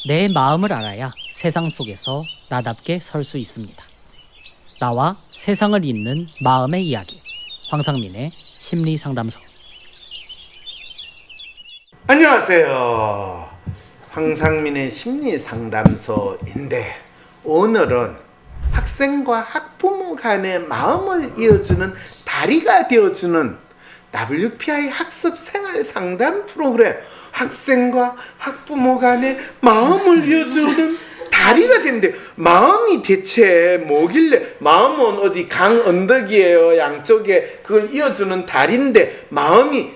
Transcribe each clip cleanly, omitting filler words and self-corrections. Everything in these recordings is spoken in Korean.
내 마음을 알아야 세상 속에서 나답게 설 수 있습니다. 나와 세상을 잇는 마음의 이야기. 황상민의 심리상담소. 안녕하세요. 황상민의 심리상담소인데 오늘은 학생과 학부모 간의 마음을 이어주는 다리가 되어주는 WPI 학습 생활 상담 프로그램, 학생과 학부모 간의 마음을 이어주는 다리가 된대. 마음이 대체 뭐길래? 마음은 어디 강 언덕이에요. 양쪽에 그걸 이어주는 다리인데 마음이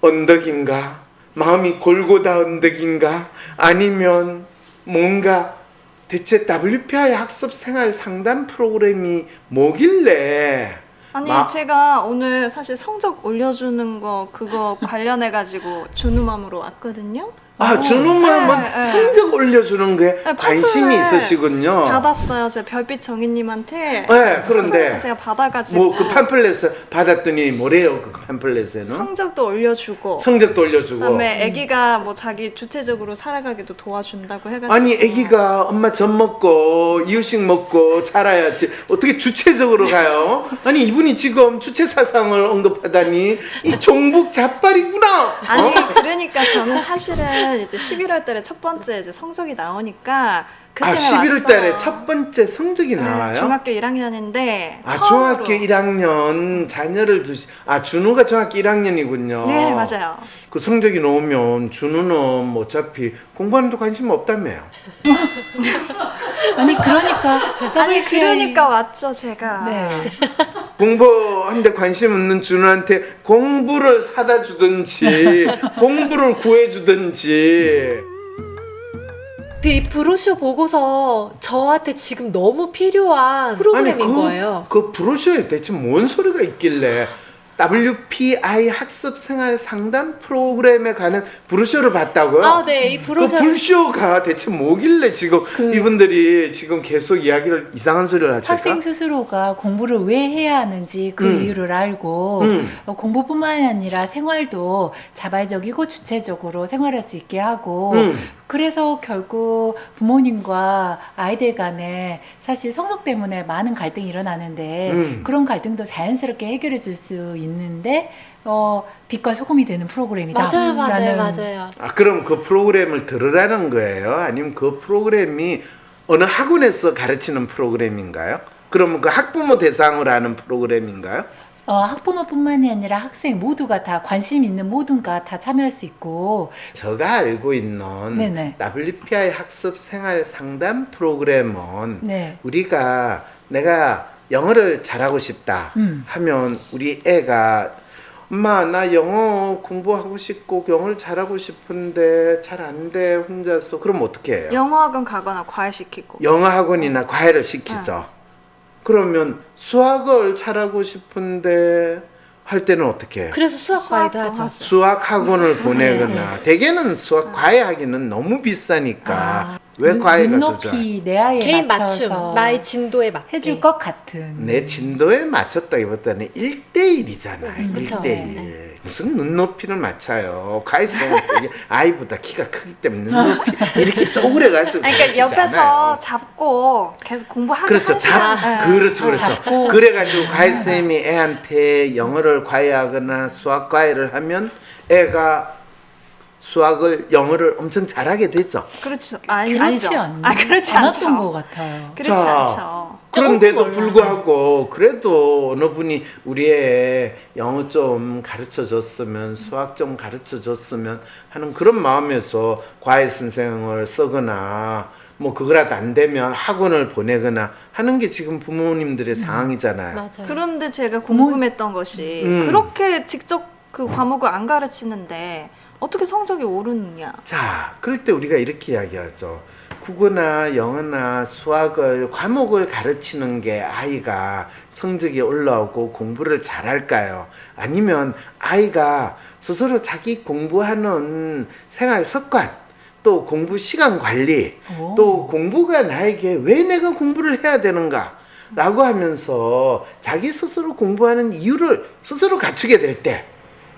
언덕인가? 마음이 골고다 언덕인가? 아니면 뭔가 대체 WPI 학습 생활 상담 프로그램이 뭐길래? 아니 제가 오늘 사실 성적 올려주는 거 그거 관련해가지고 준우맘으로 왔거든요. 준우맘은 네. 성적 올려주는 게 네, 관심이 팜플렛 있으시군요. 받았어요. 제 별빛 정희님한테. 네, 그런데 그래서 제가 받아가지고 뭐 그 팜플렛을 받았더니 뭐래요? 그 팜플렛에는 성적도 올려주고 성적도 올려주고. 그다음에 아기가 뭐 자기 주체적으로 살아가기도 도와준다고 해가지고. 아니 아기가 엄마 젖 먹고 이유식 먹고 자라야지 어떻게 주체적으로 가요? 아니 이분이 지금 주체 사상을 언급하다니 이 종북 잡발이구나. 아니 그러니까 저는 사실은 이제 11월 달에 첫 번째 이제 성적이 나오니까 그때 11월 달에 첫 번째 성적이 나와요? 중학교 1학년인데 중학교 1학년 자녀를 준우가 중학교 1학년이군요. 네, 맞아요. 그 성적이 나오면 준우는 뭐 어차피 공부하는데 관심 없다며요. 아니 그러니까 아니 그러니까 왔죠 제가. 네. 공부하는데 관심 없는 준우한테 공부를 사다 주든지 공부를 구해 주든지. 이 브로셔 보고서 저한테 지금 너무 필요한 프로그램인 거예요. 그 브로셔에 대체 뭔 소리가 있길래 WPI 학습 생활 상담 프로그램에 관한 브로셔를 봤다고요? 아, 네, 이 브로셔. 그 브로셔가 대체 뭐길래 지금 이분들이 지금 계속 이야기를 이상한 소리를 하실까? 학생 스스로가 공부를 왜 해야 하는지 그 이유를 알고 공부뿐만 아니라 생활도 자발적이고 주체적으로 생활할 수 있게 하고 그래서 결국 부모님과 아이들 간에 사실 성적 때문에 많은 갈등이 일어나는데 그런 갈등도 자연스럽게 해결해 줄 수 있는데 빛과 소금이 되는 프로그램이다. 맞아요. 그럼 그 프로그램을 들으라는 거예요? 아니면 그 프로그램이 어느 학원에서 가르치는 프로그램인가요? 그러면 그 학부모 대상으로 하는 프로그램인가요? 학부모뿐만이 아니라 학생 모두가 다 관심 있는 모두가 다 참여할 수 있고 제가 알고 있는 네네. WPI 학습 생활 상담 프로그램은 네. 내가 영어를 잘하고 싶다 하면 우리 애가 엄마 나 영어 공부하고 싶고 영어를 잘하고 싶은데 잘 안 돼 혼자서 그럼 어떻게 해요? 영어학원 가거나 과외시키고. 영어 학원이나 과외를 시키죠. 그러면 수학을 잘하고 싶은데 할 때는 어떻게 해요? 그래서 수학 과외도 수학도 하죠. 하죠. 수학 학원을 보내거나 대개는 수학 과외하기는 너무 비싸니까 왜 과외가 좋죠? 눈높이 내 아이에 개인 맞춰서 맞춤, 나의 진도에 맞게 해줄 것 같은 내 진도에 맞췄다기보다는 1대1이잖아요. 그쵸. 1대1. 무슨 눈높이를 맞춰요. 과외생은 되게 아이보다 키가 크기 때문에 눈높이 이렇게 쪼그려가지고 그러니까 가르치지 옆에서 않아요. 잡고 계속 공부하게 그렇죠. 하시면 그렇죠. 잡고. 그래가지고 과외쌤이 애한테 영어를 과외하거나 수학 과외를 하면 애가 수학을 영어를 엄청 잘하게 되죠. 그렇죠. 그렇지 아니죠. 그렇지 않았던 않죠. 것 같아요. 그렇지 자, 않죠. 그런데도 조금 불구하고 그래도 어느 분이 우리 애 영어 좀 가르쳐 줬으면 수학 좀 가르쳐 줬으면 하는 그런 마음에서 과외 선생을 쓰거나 뭐 그거라도 안 되면 학원을 보내거나 하는 게 지금 부모님들의 상황이잖아요. 맞아요. 그런데 제가 궁금했던 것이 그렇게 직접 그 과목을 안 가르치는데 어떻게 성적이 오르느냐. 자, 그럴 때 우리가 이렇게 이야기하죠. 국어나 영어나 수학을 과목을 가르치는 게 아이가 성적이 올라오고 공부를 잘할까요? 아니면 아이가 스스로 자기 공부하는 생활 습관, 또 공부 시간 관리, 또 공부가 나에게 왜 내가 공부를 해야 되는가 라고 하면서 자기 스스로 공부하는 이유를 스스로 갖추게 될 때,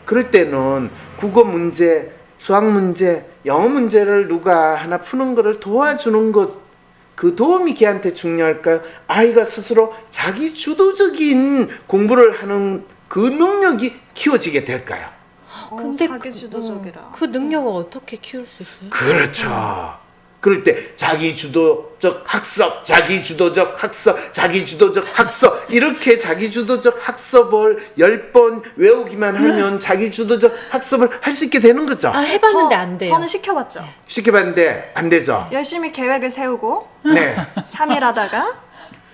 그럴 때는 국어 문제, 수학 문제, 영어 문제를 누가 하나 푸는 거를 도와주는 것, 그 도움이 걔한테 중요할까요? 아이가 스스로 자기 주도적인 공부를 하는 그 능력이 키워지게 될까요? 근데 자기 주도적이라. 그 능력을 어떻게 키울 수 있어요? 그렇죠. 그럴 때 자기 주도적 학습, 자기 주도적 학습, 자기 주도적 학습, 이렇게 자기 주도적 학습을 10번 외우기만 하면 자기 주도적 학습을 할 수 있게 되는 거죠. 아, 해봤는데 안 돼요. 저는 시켜봤죠. 시켜봤는데 안 되죠. 열심히 계획을 세우고 네. 3일 하다가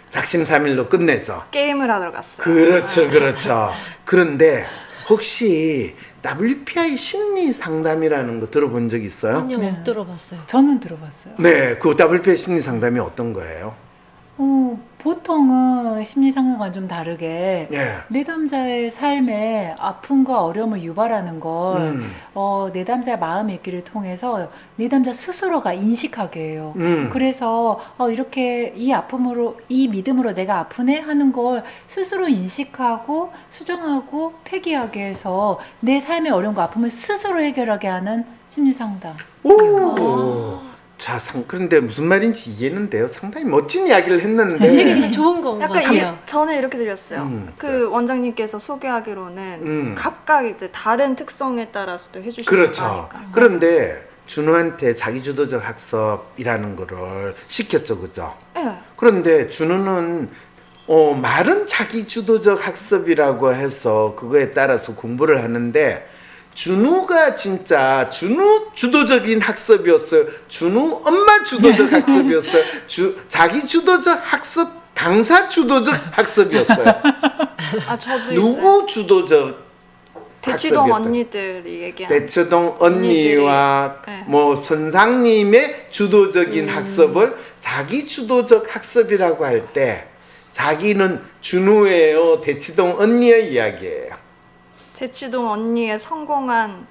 작심삼일로 끝내죠. 게임을 하러 갔어요. 그렇죠, 그렇죠. 그런데 혹시 WPI 심리 상담이라는 거 들어본 적 있어요? 아니요, 네. 못 들어봤어요. 저는 들어봤어요. 네, 그 WPI 심리 상담이 어떤 거예요? 보통은 심리상담과는 좀 다르게 예. 내담자의 삶에 아픔과 어려움을 유발하는 걸 내담자의 마음의 읽기를 통해서 내담자 스스로가 인식하게 해요. 그래서 이렇게 이 아픔으로, 이 믿음으로 내가 아프네 하는 걸 스스로 인식하고 수정하고 폐기하게 해서 내 삶의 어려움과 아픔을 스스로 해결하게 하는 심리상담. 오. 자, 그런데 무슨 말인지 이해는 돼요. 상당히 멋진 이야기를 했는데. 되게 그냥 좋은 거 약간 같아요. 저는 이렇게 들렸어요. 그 원장님께서 소개하기로는 각각 이제 다른 특성에 따라서도 해주시는 그렇죠. 거니까. 그런데 준우한테 자기주도적 학습이라는 거를 시켰죠, 그죠? 네. 그런데 준우는 말은 자기주도적 학습이라고 해서 그거에 따라서 공부를 하는데 준우가 진짜 준우 주도적인 학습이었어요. 준우 엄마 주도적 학습이었어요. 자기 주도적 학습 강사 주도적 학습이었어요. 아 저도 누구 주도적 대치동 학습이었다? 언니들이 얘기한 대치동 언니와 네. 뭐 선상님의 주도적인 학습을 자기 주도적 학습이라고 할 때 자기는 준우예요, 대치동 언니의 이야기예요. 대치동 언니의 성공한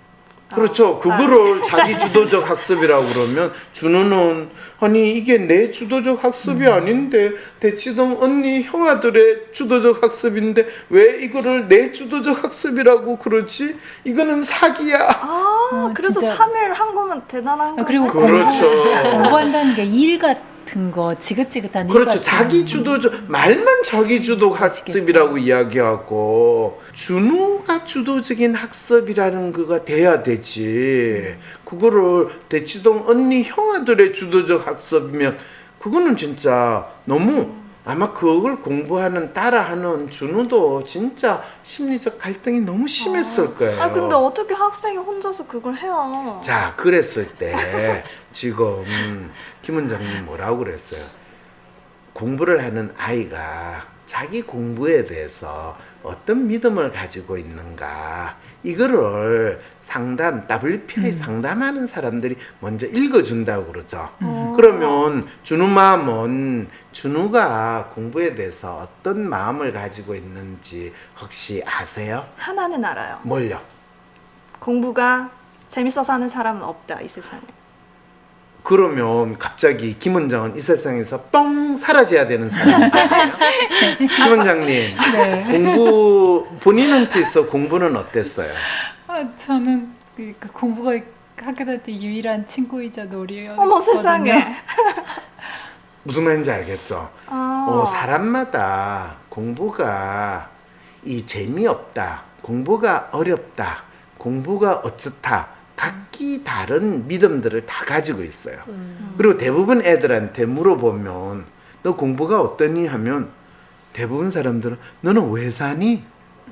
그렇죠. 그거를 자기 주도적 학습이라고 그러면 준우는 아니 이게 내 주도적 학습이 아닌데 대치동 언니 형아들의 주도적 학습인데 왜 이거를 내 주도적 학습이라고 그러지? 이거는 사기야. 그래서 진짜. 3일 한 거면 대단한 거예요. 그리고 그렇죠. 공부한다는 게 일 같은 거, 지긋지긋한 일 그렇죠. 같은 자기 주도적 말만 자기 주도 학습이라고 이야기하고 준우가 주도적인 학습이라는 거가 돼야 되지. 그거를 대치동 언니 형아들의 주도적 학습이면 그거는 진짜 너무 아마 그걸 공부하는 따라하는 준우도 진짜 심리적 갈등이 너무 심했을 거예요. 아 근데 어떻게 학생이 혼자서 그걸 해요? 자, 그랬을 때 지금 김 원장님 뭐라고 그랬어요? 공부를 하는 아이가 자기 공부에 대해서 어떤 믿음을 가지고 있는가 이거를 WPI 상담하는 사람들이 먼저 읽어준다고 그러죠. 그러면 준우 마음은 준우가 공부에 대해서 어떤 마음을 가지고 있는지 혹시 아세요? 하나는 알아요. 뭘요? 공부가 재밌어서 하는 사람은 없다 이 세상에. 그러면 갑자기 김 원장은 이 세상에서 뻥 사라져야 되는 사람이에요. 김 원장님, 공부 본인한테 있어 공부는 어땠어요? 저는 그 공부가 학교 다닐 때 유일한 친구이자 놀이였거든요. 어머 세상에. 무슨 말인지 알겠죠? 사람마다 공부가 이 재미없다, 공부가 어렵다, 공부가 어쩌다 각기 다른 믿음들을 다 가지고 있어요. 그리고 대부분 애들한테 물어보면 너 공부가 어떠니 하면 대부분 사람들은 너는 왜 사니?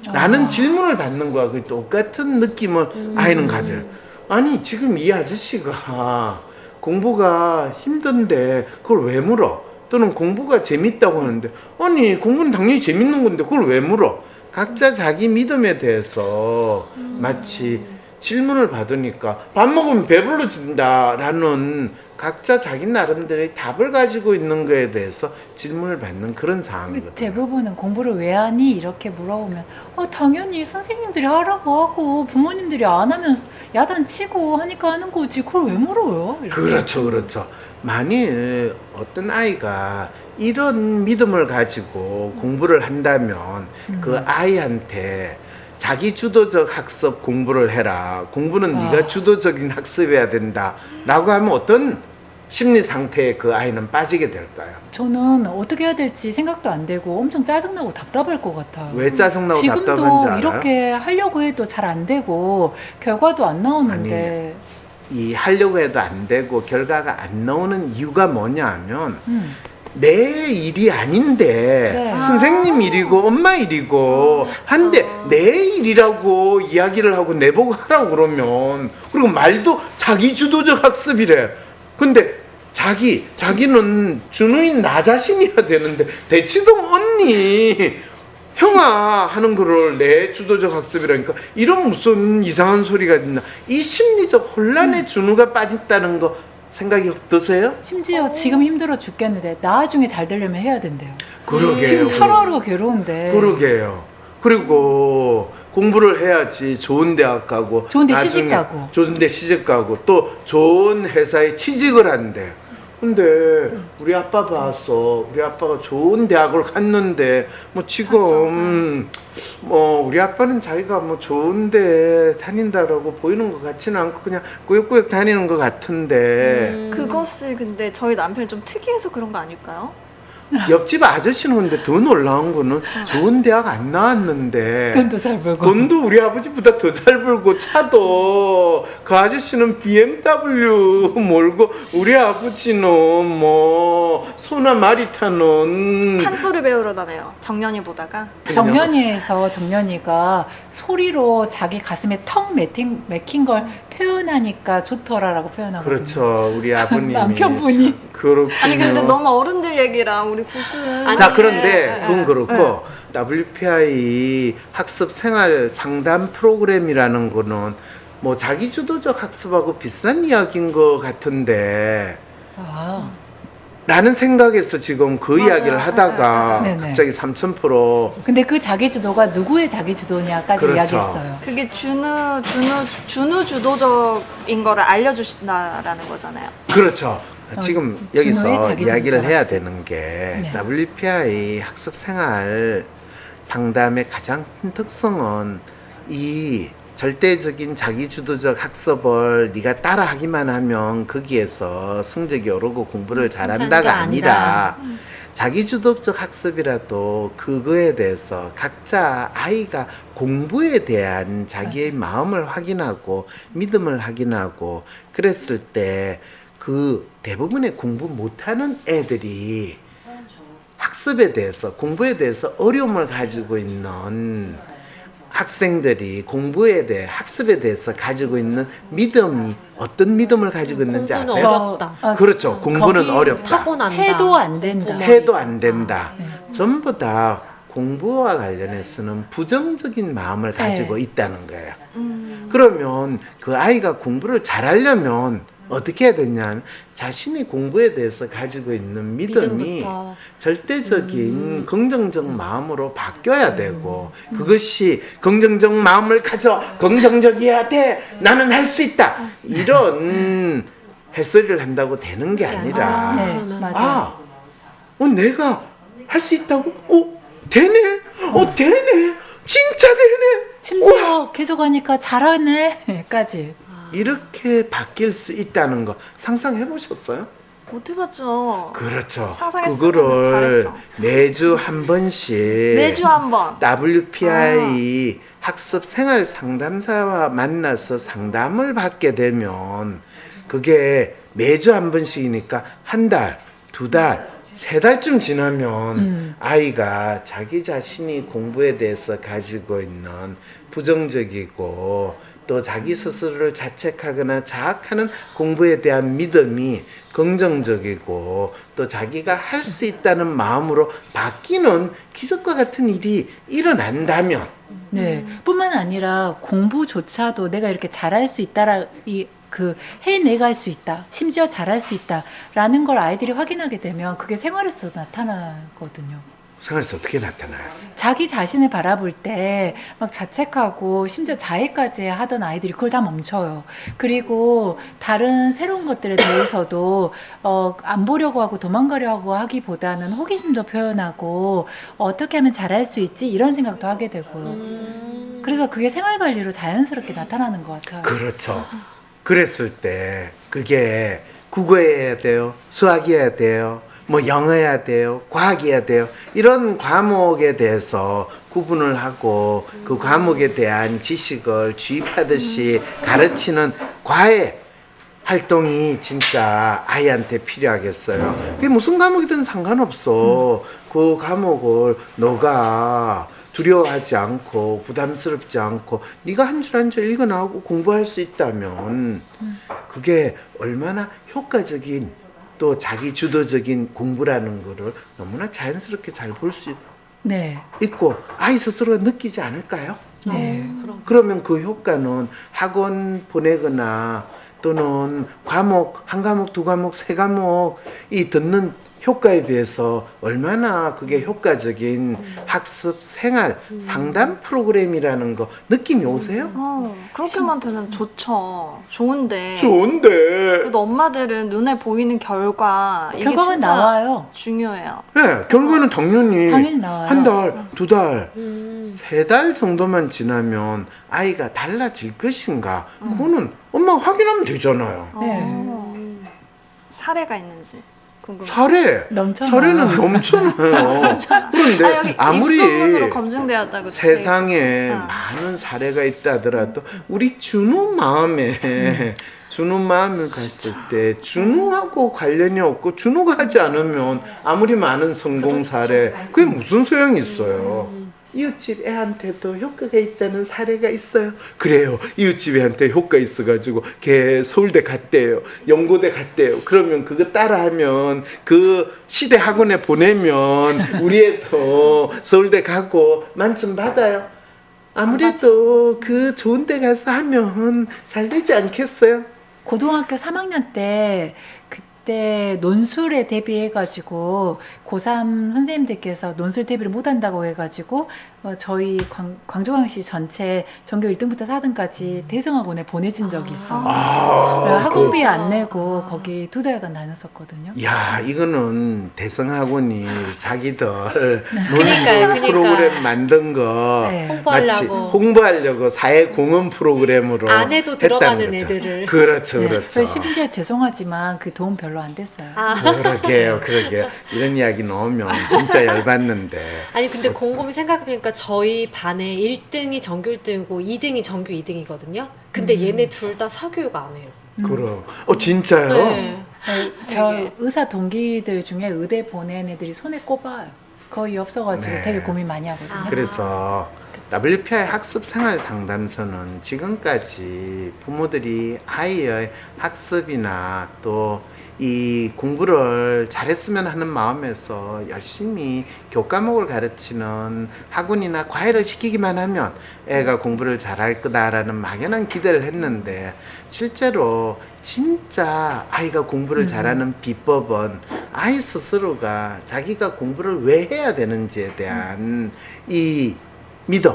라는 질문을 받는 거야. 그 똑같은 느낌을 아이는 가져요. 아니 지금 이 아저씨가 공부가 힘든데 그걸 왜 물어? 또는 공부가 재밌다고 하는데 아니 공부는 당연히 재밌는 건데 그걸 왜 물어? 각자 자기 믿음에 대해서 마치 질문을 받으니까 밥 먹으면 배불러진다라는 각자 자기 나름대로의 답을 가지고 있는 거에 대해서 질문을 받는 그런 상황이거든요. 대부분은 공부를 왜 하니? 이렇게 물어보면 당연히 선생님들이 하라고 하고 부모님들이 안 하면 야단치고 하니까 하는 거지 그걸 왜 물어요? 이렇게. 그렇죠, 그렇죠. 만일 어떤 아이가 이런 믿음을 가지고 공부를 한다면 그 아이한테 자기 주도적 학습 공부를 해라. 공부는 네가 주도적인 학습해야 된다. 라고 하면 어떤 심리 상태에 그 아이는 빠지게 될까요? 저는 어떻게 해야 될지 생각도 안 되고 엄청 짜증나고 답답할 것 같아요. 왜 짜증나고 답답한지 지금도 알아요? 이렇게 하려고 해도 잘 안 되고 결과도 안 나오는데 이 하려고 해도 안 되고 결과가 안 나오는 이유가 뭐냐 하면 음. 내 일이 아닌데 네. 선생님 일이고 엄마 일이고 한데 내 일이라고 이야기를 하고 내보고 하라고 그러면 그리고 말도 자기 주도적 학습이래. 근데 자기는 준우인 나 자신이어야 되는데 대치동 언니 형아 하는 거를 내 주도적 학습이라니까 이런 무슨 이상한 소리가 있나. 이 심리적 혼란에 준우가 빠졌다는 거 생각이 드세요? 심지어 지금 힘들어 죽겠는데 나중에 잘 되려면 해야 된대요. 그러게요. 지금 하루하루가 괴로운데. 그러게요. 그리고 공부를 해야지 좋은 대학 가고 좋은 데 나중에 시집 가고. 좋은 데 시집 가고 또 좋은 회사에 취직을 한대. 근데 우리 아빠 봤어. 우리 아빠가 좋은 대학을 갔는데 뭐 지금 뭐 우리 아빠는 자기가 뭐 좋은데 다닌다라고 보이는 것 같지는 않고 그냥 꾸역꾸역 다니는 것 같은데 그것을 근데 저희 남편이 좀 특이해서 그런 거 아닐까요? 옆집 아저씨는 근데 더 놀라운 거는 좋은 대학 안 나왔는데 돈도 잘 벌고. 돈도 우리 아버지보다 더 잘 벌고 차도 그 아저씨는 BMW 몰고 우리 아버지는 뭐 소나 마리 타는 판소리 배우러 다녀요. 정년이 보다가. 정년이에서 정년이가 소리로 자기 가슴에 턱 맥힌 걸 표현하니까 좋더라라고 표현하거든요. 그렇죠. 우리 아버님이 남편분이. 참 그렇군요. 아니 근데 너무 어른들 얘기랑 우리 구슬. 자 그런데 네. 그건 그렇고 WPI 학습 생활 상담 프로그램이라는 거는 뭐 자기주도적 학습하고 비슷한 이야기인 것 같은데 아, 라는 생각에서 지금 그 맞아요. 이야기를 하다가 네네. 갑자기 3000% 근데 그 자기주도가 누구의 자기주도냐까지 그렇죠. 이야기했어요. 그게 준우 주도적인 거를 알려주신다라는 거잖아요. 그렇죠. 지금 준호의 여기서 자기주도적 이야기를 해야 학습. 되는 게 네. WPI 학습 생활 상담의 가장 큰 특성은 이 절대적인 자기주도적 학습을 네가 따라하기만 하면 거기에서 성적이 오르고 공부를 잘한다가 아니라 자기주도적 학습이라도 그거에 대해서 각자 아이가 공부에 대한 자기의 마음을 확인하고 믿음을 확인하고 그랬을 때 그 대부분의 공부 못하는 애들이 학습에 대해서 공부에 대해서 어려움을 가지고 있는 학생들이 공부에 대해 학습에 대해서 가지고 있는 믿음이 어떤 믿음을 가지고 있는지 공부는 아세요? 어렵다. 그렇죠. 공부는 거기 어렵다. 타고난다. 해도 안 된다. 해도 안 된다. 네. 전부 다 공부와 관련해서는 부정적인 마음을 가지고 있다는 거예요. 그러면 그 아이가 공부를 잘하려면 어떻게 해야 되냐면 자신이 공부에 대해서 가지고 있는 믿음이 믿음부터. 절대적인 긍정적 마음으로 바뀌어야 되고 그것이 긍정적 마음을 가져 긍정적이어야 돼 나는 할 수 있다 이런 햇소리를 한다고 되는 게 아니라 네, 맞아요. 내가 할 수 있다고? 되네? 되네? 진짜 되네? 심지어 계속 하니까 잘하네,까지. 이렇게 바뀔 수 있다는 거 상상해 보셨어요? 못 해봤죠. 그렇죠. 상상했으면 그거를 잘했죠. 매주 한 번씩 매주 한 번. WPI 학습 생활 상담사와 만나서 상담을 받게 되면 그게 매주 한 번씩이니까 한 달, 두 달, 세 달쯤 지나면 아이가 자기 자신이 공부에 대해서 가지고 있는 부정적이고 또 자기 스스로를 자책하거나 자학하는 공부에 대한 믿음이 긍정적이고 또 자기가 할 수 있다는 마음으로 바뀌는 기적과 같은 일이 일어난다면 네. 뿐만 아니라 공부조차도 내가 이렇게 잘할 수 있다라 해내갈 수 있다. 심지어 잘할 수 있다라는 걸 아이들이 확인하게 되면 그게 생활에서 나타나거든요. 생활에서 어떻게 나타나요? 자기 자신을 바라볼 때 막 자책하고 심지어 자해까지 하던 아이들이 그걸 다 멈춰요. 그리고 다른 새로운 것들에 대해서도 안 보려고 하고 도망가려고 하기보다는 호기심도 표현하고 어떻게 하면 잘할 수 있지 이런 생각도 하게 되고요. 그래서 그게 생활 관리로 자연스럽게 나타나는 것 같아요. 그렇죠. 그랬을 때 그게 국어해야 돼요, 수학해야 돼요, 뭐 영어해야 돼요, 과학해야 돼요. 이런 과목에 대해서 구분을 하고 그 과목에 대한 지식을 주입하듯이 가르치는 과외 활동이 진짜 아이한테 필요하겠어요. 그게 무슨 과목이든 상관없어. 그 과목을 너가 두려워하지 않고 부담스럽지 않고 네가 한 줄 한 줄 읽어 나오고 공부할 수 있다면 그게 얼마나 효과적인 또 자기 주도적인 공부라는 거를 너무나 자연스럽게 잘 볼 수 네. 있고 아이 스스로가 느끼지 않을까요? 네. 그럼. 그러면 그 효과는 학원 보내거나 또는 과목, 한 과목, 두 과목, 세 과목이 듣는 효과에 비해서 얼마나 그게 효과적인 학습 생활 상담 프로그램이라는 거 느낌이 오세요? 그렇게만 들으면 좋죠. 좋은데. 좋은데. 그래도 엄마들은 눈에 보이는 결과 이게 결과가 진짜 나와요. 중요해요. 네, 결과는 당연히 나와요. 한 달, 두 달, 음. 세 달 정도만 지나면 아이가 달라질 것인가? 그거는 엄마가 확인하면 되잖아요. 네. 사례가 있는지 궁금해요. 사례. 넘쳐나요. 사례는 넘쳐나요. 그런데 아, 여기 아무리 입소문으로 검증되었다고 세상에 적혀 있었어. 많은 사례가 있다 하더라도 우리 준우 마음에 준우 마음을 갔을 때 준우하고 관련이 없고 준우가 하지 않으면 아무리 많은 성공 사례 그게 무슨 소용이 있어요. 이웃집 애한테도 효과가 있다는 사례가 있어요. 그래요. 이웃집 애한테 효과 있어가지고 걔 서울대 갔대요. 연고대 갔대요. 그러면 그거 따라하면 그 시대 학원에 보내면 우리 애도 서울대 가고 만점 받아요. 아무래도 그 좋은 데 가서 하면 잘 되지 않겠어요? 고등학교 3학년 때 그때 논술에 대비해가지고 고3 선생님들께서 논술 대비를 못한다고 해가지고 저희 광주광역시 전체 전교 1등부터 4등까지 대성학원에 보내진 적이 있어요. 학원비 안 내고 거기 2달간 다녔었거든요. 야, 이거는 대성학원이 자기들 그러니까요, 논술 프로그램 만든 거 네. 마치 홍보하려고 사회공헌 프로그램으로 안 해도 했다는 들어가는 거죠. 애들을. 그렇죠, 네. 그렇죠. 저희 심지어 죄송하지만 그 도움 별로 안 됐어요. 그러게요, 그러게요. 이런 이야기 나오면 진짜 열받는데. 아니 근데 곰곰이 생각해보니까 저희 반에 1등이 전교 1등이고 2등이 전교 2등이거든요. 근데 얘네 둘 다 사교육 안 해요. 그럼. 진짜요? 네. 저 되게. 의사 동기들 중에 의대 보낸 애들이 손에 꼽아요. 거의 없어가지고 네. 되게 고민 많이 하거든요. 그래서 WPI 학습 생활 상담소는 지금까지 부모들이 아이의 학습이나 또 이 공부를 잘했으면 하는 마음에서 열심히 교과목을 가르치는 학원이나 과외를 시키기만 하면 애가 공부를 잘할 거다라는 막연한 기대를 했는데 실제로 진짜 아이가 공부를 잘하는 비법은 아이 스스로가 자기가 공부를 왜 해야 되는지에 대한 이 믿음,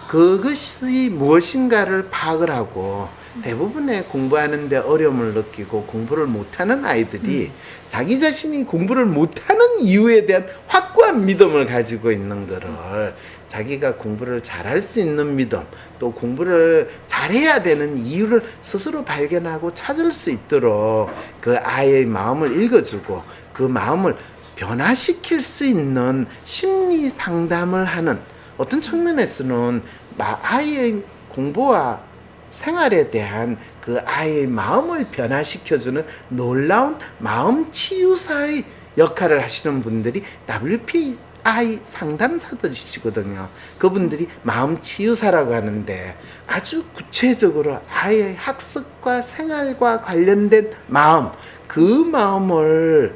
그것이 무엇인가를 파악을 하고 대부분의 공부하는데 어려움을 느끼고 공부를 못하는 아이들이 자기 자신이 공부를 못하는 이유에 대한 확고한 믿음을 가지고 있는 거를 자기가 공부를 잘할 수 있는 믿음, 또 공부를 잘해야 되는 이유를 스스로 발견하고 찾을 수 있도록 그 아이의 마음을 읽어주고 그 마음을 변화시킬 수 있는 심리 상담을 하는, 어떤 측면에서는 아이의 공부와 생활에 대한 그 아이의 마음을 변화시켜주는 놀라운 마음 치유사의 역할을 하시는 분들이 WPI 상담사들이시거든요. 그분들이 마음 치유사라고 하는데 아주 구체적으로 아이의 학습과 생활과 관련된 마음, 그 마음을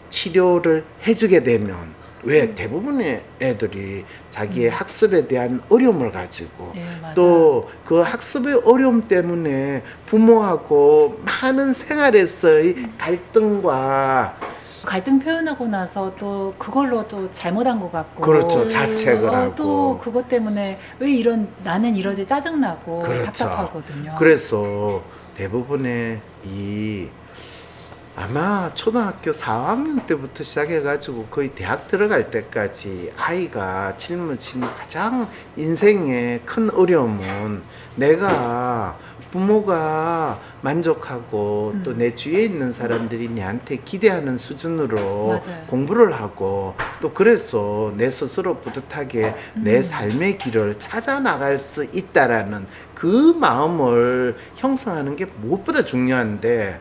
치료를 해주게 되면, 왜 대부분의 애들이 자기의 학습에 대한 어려움을 가지고 네, 맞아요. 또 그 학습의 어려움 때문에 부모하고 많은 생활에서의 갈등과 갈등 표현하고 나서 또 그걸로 또 잘못한 것 같고, 그렇죠, 자책을 하고 또 그것 때문에 왜 나는 이러지 짜증나고 그렇죠. 답답하거든요. 그래서 대부분의 이 아마 초등학교 4학년 때부터 시작해가지고 거의 대학 들어갈 때까지 아이가 짊어지는 가장 인생의 큰 어려움은 내가 부모가 만족하고 또 내 주위에 있는 사람들이 내한테 기대하는 수준으로 맞아요. 공부를 하고 또 그래서 내 스스로 뿌듯하게 내 삶의 길을 찾아 나갈 수 있다라는 그 마음을 형성하는 게 무엇보다 중요한데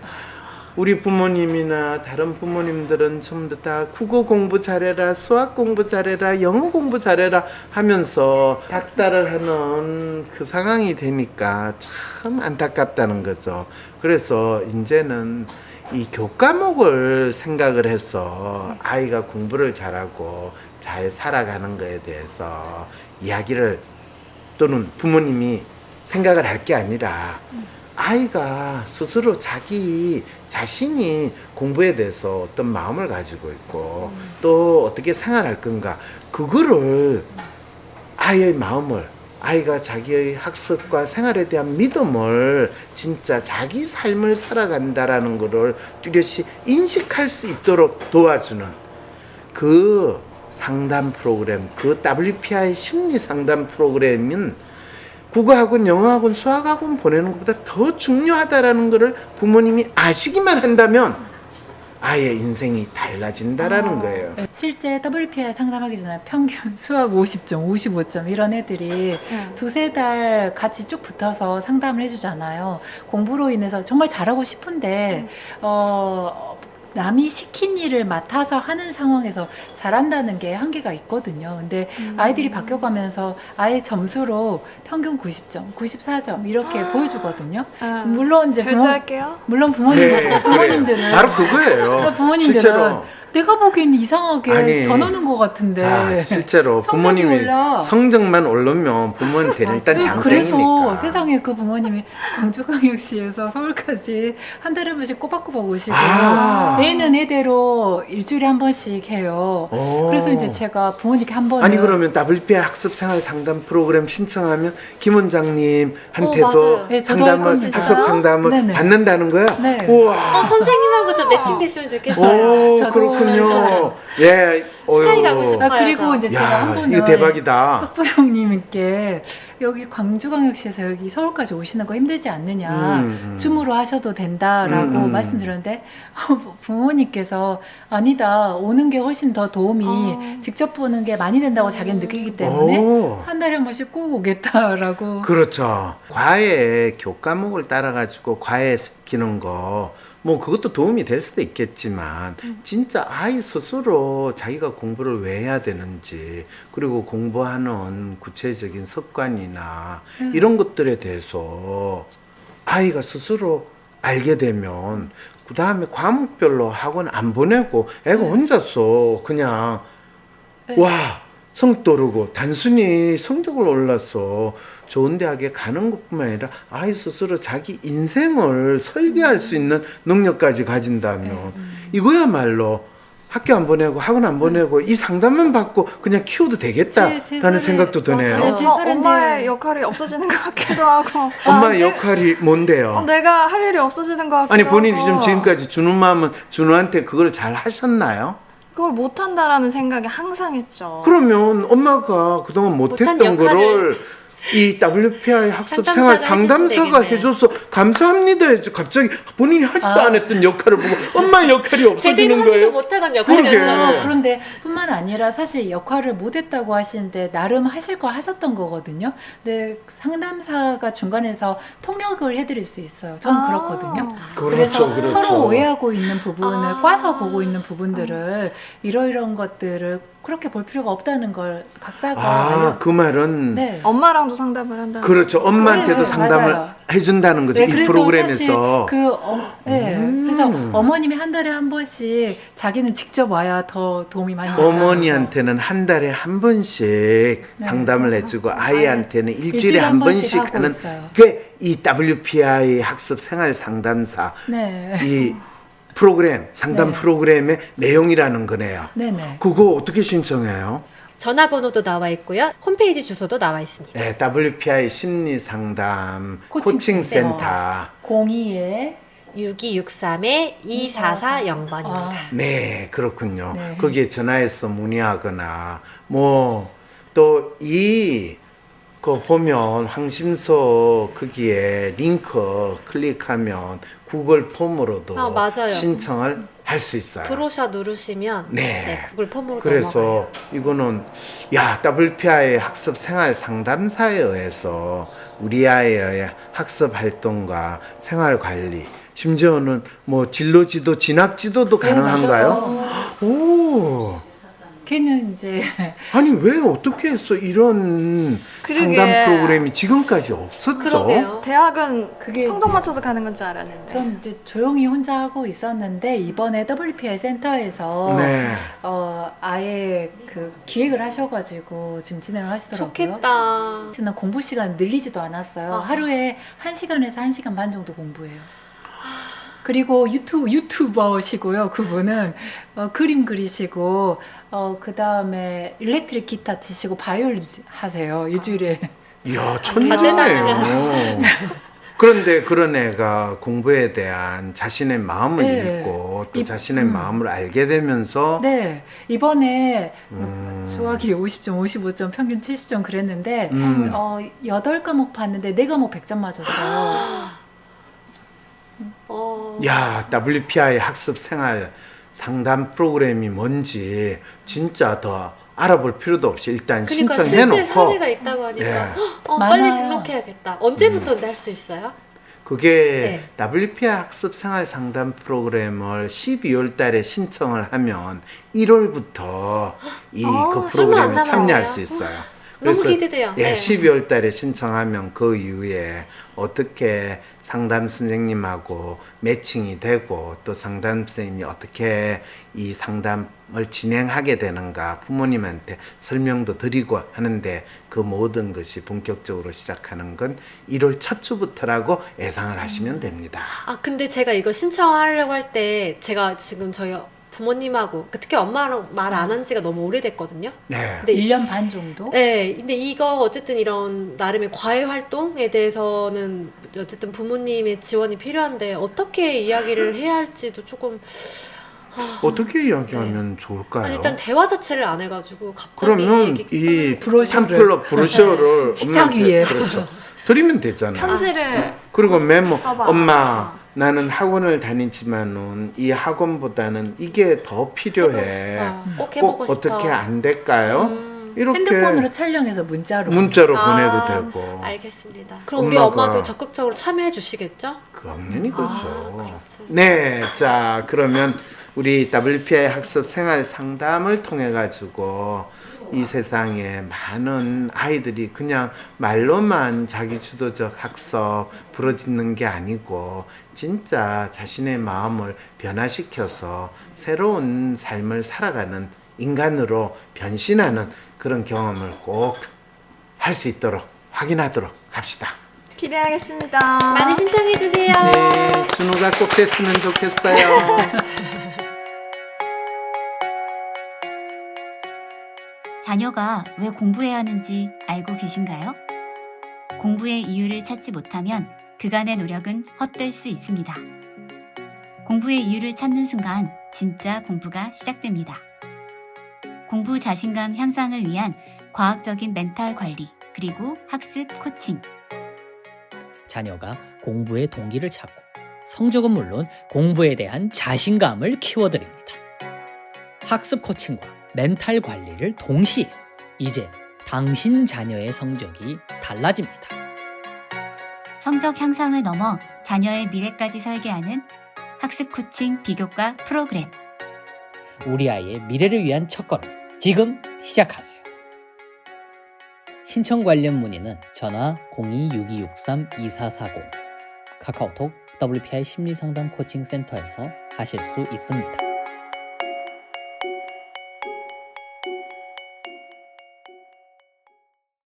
우리 부모님이나 다른 부모님들은 전부 다 국어 공부 잘해라, 수학 공부 잘해라, 영어 공부 잘해라 하면서 닥달을 하는 그 상황이 되니까 참 안타깝다는 거죠. 그래서 이제는 이 교과목을 생각을 해서 아이가 공부를 잘하고 잘 살아가는 거에 대해서 이야기를 또는 부모님이 생각을 할 게 아니라 아이가 스스로 자기 자신이 공부에 대해서 어떤 마음을 가지고 있고 또 어떻게 생활할 건가 그거를 아이의 마음을 아이가 자기의 학습과 생활에 대한 믿음을 진짜 자기 삶을 살아간다라는 거를 뚜렷이 인식할 수 있도록 도와주는 그 상담 프로그램, 그 WPI 심리 상담 프로그램은 국어학원, 영어학원, 수학학원 보내는 것보다 더 중요하다라는 것을 부모님이 아시기만 한다면 아이의 인생이 달라진다라는 거예요. 실제 WPI 상담하기 전에 평균 수학 50점, 55점 이런 애들이 두세 달 같이 쭉 붙어서 상담을 해주잖아요. 공부로 인해서 정말 잘하고 싶은데 남이 시킨 일을 맡아서 하는 상황에서 잘한다는 게 한계가 있거든요. 근데 아이들이 바뀌어가면서 아예 점수로 평균 90점, 94점 이렇게 보여주거든요. 물론 이제 결제할게요. 물론 부모님들은 바로 그거예요. 그러니까 부모님들은 실제로. 내가 보기엔 이상하게 아니, 더 넣는 것 같은데. 자, 실제로 성적이 부모님이 올라. 성적만 오르면 부모한테는 일단 장땡이니까. 그래서 세상에 그 부모님이 광주광역시에서 서울까지 한 달에 한 번씩 꼬박꼬박 오시고 애는 애대로 일주일에 한 번씩 해요. 오. 그래서 이제 제가 부모님께 한 번은 아니 그러면 WPI 학습 생활 상담 프로그램 신청하면 김 원장님한테도 맞아요. 네, 저도 할 상담을 겁니다. 학습 상담을 네네. 받는다는 거야? 네. 우와. 선생님하고 좀 매칭됐으면 좋겠어요. 오, 저도 그렇군요. 예. 스카이 가고 싶어요. 그리고 이제 제가 한 야, 번은 이거 대박이다. 학부 형님께 여기 광주광역시에서 여기 서울까지 오시는 거 힘들지 않느냐 줌으로 하셔도 된다라고 말씀드렸는데 부모님께서 아니다 오는 게 훨씬 더 도움이 직접 보는 게 많이 된다고 자기는 느끼기 때문에 오. 한 달에 한 번씩 꼭 오겠다라고. 그렇죠. 과외 교과목을 따라가지고 과외 시키는 거, 뭐 그것도 도움이 될 수도 있겠지만 진짜 아이 스스로 자기가 공부를 왜 해야 되는지 그리고 공부하는 구체적인 습관이나 이런 것들에 대해서 아이가 스스로 알게 되면 그 다음에 과목별로 학원 안 보내고 애가 혼자서 그냥 와 성도 오르고 단순히 성적을 올라서 좋은 대학에 가는 것뿐만 아니라 아이 스스로 자기 인생을 설계할 수 있는 능력까지 가진다면 이거야말로 학교 안 보내고 학원 안 보내고 이 상담만 받고 그냥 키워도 되겠다라는 생각도 드네요. 맞아요. 저 엄마의 역할이 없어지는 것 같기도 하고. 엄마의 역할이 뭔데요? 내가 할 일이 없어지는 것 같기도 아니 본인이 하고. 좀 지금까지 주는 마음은 준우한테 그걸 잘 하셨나요? 그걸 못한다라는 생각이 항상 했죠. 그러면 엄마가 그동안 못했던 못한 거를 이 WPI 학습 생활 상담사가 해줘서 감사합니다 해줘. 갑자기 본인이 하지도 안 했던 역할을 보고 엄마의 역할이 제대로 없어지는 하지도 거예요. 못하던 그러게. 역할이었죠. 그런데 뿐만 아니라 사실 역할을 못했다고 하시는데 나름 하실 거 하셨던 거거든요. 근데 상담사가 중간에서 통역을 해드릴 수 있어요. 저는 그렇거든요. 그래서 그렇죠. 서로 오해하고 있는 부분을 아. 꽈서 보고 있는 부분들을 이런 것들을 그렇게 볼 필요가 없다는 걸 각자가 그 말은 네. 엄마랑도 상담을 한다. 그렇죠. 엄마한테도 네, 상담을 맞아요. 해준다는 거죠. 네, 이 그래서 프로그램에서. 그래서 어머님이 한 달에 한 번씩 자기는 직접 와야 더 도움이 많이 된다. 어머니한테는 한 달에 한 번씩 상담을 해주고 아이한테는 일주일에 한 번씩 하고 하는 있어요. 게 이 WPI 학습 생활 상담사 네. 이 프로그램 상담 네. 프로그램의 내용이라는 거네요. 네네. 그거 어떻게 신청해요? 전화번호도 나와 있고요. 홈페이지 주소도 나와 있습니다. 네, WPI 심리 상담 코칭 코칭 센터. 02에 6263-2440번입니다. 네, 그렇군요. 네. 거기에 전화해서 문의하거나 뭐 또 그 보면 황심소 거기에 링크 클릭하면 구글 폼으로도 맞아요. 신청을 할 수 있어요. 브로셔 누르시면 네. 구글 폼으로 넘어가요. 그래서 이거는 WPI 학습 생활 상담사에 의해서 우리 아이의 학습 활동과 생활 관리, 심지어는 뭐 진로 지도, 진학 지도도 가능한가요? 오. 걔는 이제 아니 왜 어떻게 해서 이런 그러게. 상담 프로그램이 지금까지 없었죠? 그러게요. 대학은 그게 성적 이제- 맞춰서 가는 건 줄 알았는데. 전 이제 조용히 혼자 하고 있었는데 이번에 WPI 센터에서 네. 아예 그 기획을 하셔가지고 지금 진행을 하시더라고요. 좋겠다. 저는 공부 시간 늘리지도 않았어요. 아. 하루에 1시간에서 1시간 반 정도 공부해요. 그리고 유튜버시고요. 그분은 그림 그리시고 그 다음에 일렉트릭 기타 치시고 바이올린 하세요. 일주일에. 이야 천재네요. 그런데 그런 애가 공부에 대한 자신의 마음을 네. 읽고 또 이- 자신의 마음을 알게 되면서 네, 이번에 수학이 음, 50점, 55점, 평균 70점 그랬는데 8과목 봤는데 4과목 100점 맞았어요. 야 WPI 학습 생활 상담 프로그램이 뭔지 진짜 더 알아볼 필요도 없이 일단 그러니까 실제 신청해놓고 사례가 있다고 하니까 예. 빨리 많아요. 등록해야겠다. 언제부터 할 수 있어요? 그게 WPI 학습 생활 상담 프로그램을 12월 달에 신청을 하면 1월부터 그 얼마 프로그램에 안 참여할 남았네요. 수 있어요. 너무 기대돼요. 예, 네. 12월 달에 신청하면 그 이후에 어떻게 상담 선생님하고 매칭이 되고 또 상담 선생님이 어떻게 이 상담을 진행하게 되는가 부모님한테 설명도 드리고 하는데 그 모든 것이 본격적으로 시작하는 건 1월 첫 주부터라고 예상을 하시면 됩니다. 근데 제가 이거 신청하려고 할 때 제가 지금 저희 부모님하고 특히 엄마랑 말 안 한 지가 너무 오래됐거든요. 네. 근데 1년 반 정도? 네, 근데 이거 어쨌든 이런 나름의 과외 활동에 대해서는 어쨌든 부모님의 지원이 필요한데 어떻게 이야기를 해야 할지도 조금 어떻게 이야기하면 좋을까요? 일단 대화 자체를 안 해가지고 갑자기 그러면 얘기 이 브로셔를. 팜플러 브로셔를 식탁 엄마한테 위에. 그렇죠. 드리면 되잖아요. 편지를 그리고 메모 써봐. 엄마 나는 학원을 다니지만은 이 학원보다는 이게 더 필요해. 꼭 꼭 해보고 싶어. 어떻게 안 될까요? 이렇게 핸드폰으로 촬영해서 문자로. 문자로 아, 보내도 되고. 알겠습니다. 그럼 우리 엄마가- 엄마도 적극적으로 참여해 주시겠죠? 당연히 그렇죠. 그렇지. 네, 자 그러면 우리 WPI 학습 생활 상담을 통해 가지고 이 세상에 많은 아이들이 그냥 말로만 자기주도적 학습 부러지는 게 아니고 진짜 자신의 마음을 변화시켜서 새로운 삶을 살아가는 인간으로 변신하는 그런 경험을 꼭 할 수 있도록 확인하도록 합시다. 기대하겠습니다. 많이 신청해 주세요. 네, 준우가 꼭 됐으면 좋겠어요. 자녀가 왜 공부해야 하는지 알고 계신가요? 공부의 이유를 찾지 못하면 그간의 노력은 헛될 수 있습니다. 공부의 이유를 찾는 순간 진짜 공부가 시작됩니다. 공부 자신감 향상을 위한 과학적인 멘탈 관리, 그리고 학습 코칭. 자녀가 공부의 동기를 찾고 성적은 물론 공부에 대한 자신감을 키워드립니다. 학습 코칭과 멘탈 관리를 동시에 이제 당신 자녀의 성적이 달라집니다. 성적 향상을 넘어 자녀의 미래까지 설계하는 학습 코칭 비교과 프로그램. 우리 아이의 미래를 위한 첫걸음 지금 시작하세요. 신청 관련 문의는 전화 02-6263-2440 카카오톡 WPI 심리상담 코칭센터에서 하실 수 있습니다.